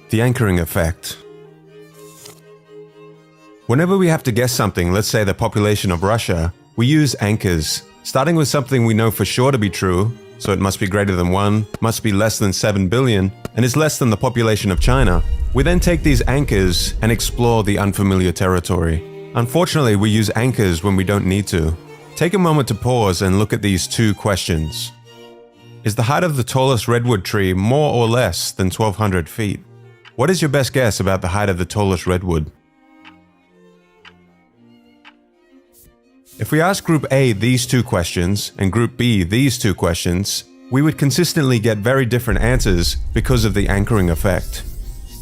The anchoring effect. Whenever we have to guess something, let's say the population of Russia, we use anchors, starting with something we know for sure to be true, so it must be greater than 1, must be less than 7 billion, and is less than the population of China. We then take these anchors and explore the unfamiliar territory. Unfortunately, we use anchors when we don't need to. Take a moment to pause and look at these two questions. Is the height of the tallest redwood tree more or less than 1,200 feet? What is your best guess about the height of the tallest redwood? If we ask Group A these two questions and Group B these two questions, we would consistently get very different answers because of the anchoring effect.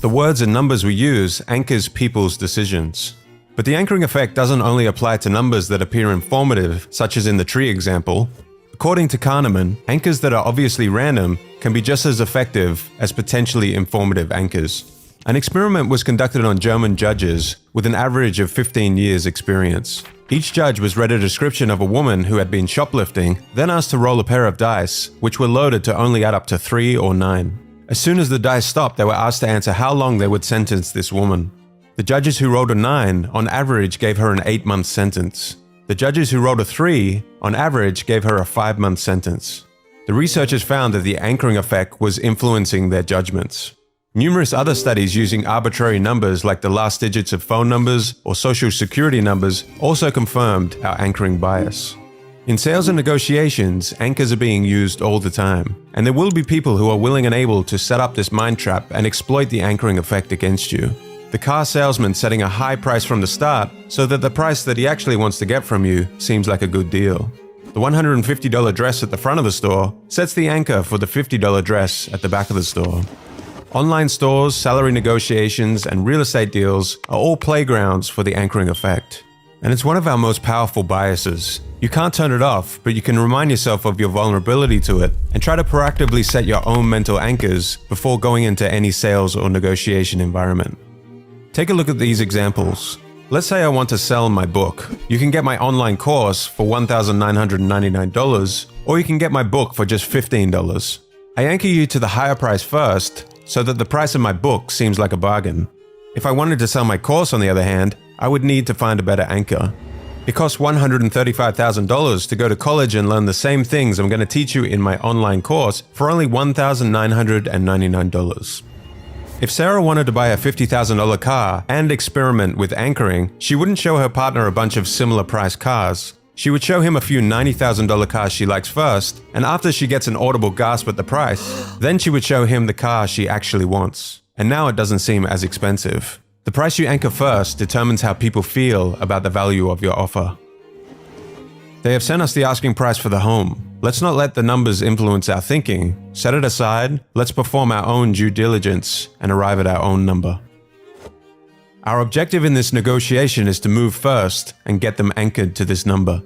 The words and numbers we use anchors people's decisions. But the anchoring effect doesn't only apply to numbers that appear informative, such as in the tree example. According to Kahneman, anchors that are obviously random can be just as effective as potentially informative anchors. An experiment was conducted on German judges with an average of 15 years experience. Each judge was read a description of a woman who had been shoplifting, then asked to roll a pair of dice, which were loaded to only add up to 3 or 9. As soon as the dice stopped, they were asked to answer how long they would sentence this woman. The judges who rolled a 9, on average, gave her an 8-month sentence. The judges who rolled a 3, on average, gave her a 5-month sentence. The researchers found that the anchoring effect was influencing their judgments. Numerous other studies using arbitrary numbers like the last digits of phone numbers or social security numbers also confirmed our anchoring bias. In sales and negotiations, anchors are being used all the time, and there will be people who are willing and able to set up this mind trap and exploit the anchoring effect against you. The car salesman setting a high price from the start so that the price that he actually wants to get from you seems like a good deal. The $150 dress at the front of the store sets the anchor for the $50 dress at the back of the store. Online stores, salary negotiations, and real estate deals are all playgrounds for the anchoring effect. And it's one of our most powerful biases. You can't turn it off, but you can remind yourself of your vulnerability to it and try to proactively set your own mental anchors before going into any sales or negotiation environment. Take a look at these examples. Let's say I want to sell my book. You can get my online course for $1,999, or you can get my book for just $15. I anchor you to the higher price first, so that the price of my book seems like a bargain. If I wanted to sell my course, on the other hand, I would need to find a better anchor. It costs $135,000 to go to college and learn the same things I'm going to teach you in my online course for only $1,999. If Sarah wanted to buy a $50,000 car and experiment with anchoring, she wouldn't show her partner a bunch of similar priced cars. She would show him a few $90,000 cars she likes first, and after she gets an audible gasp at the price, then she would show him the car she actually wants. And now it doesn't seem as expensive. The price you anchor first determines how people feel about the value of your offer. They have sent us the asking price for the home. Let's not let the numbers influence our thinking. Set it aside, let's perform our own due diligence and arrive at our own number. Our objective in this negotiation is to move first and get them anchored to this number.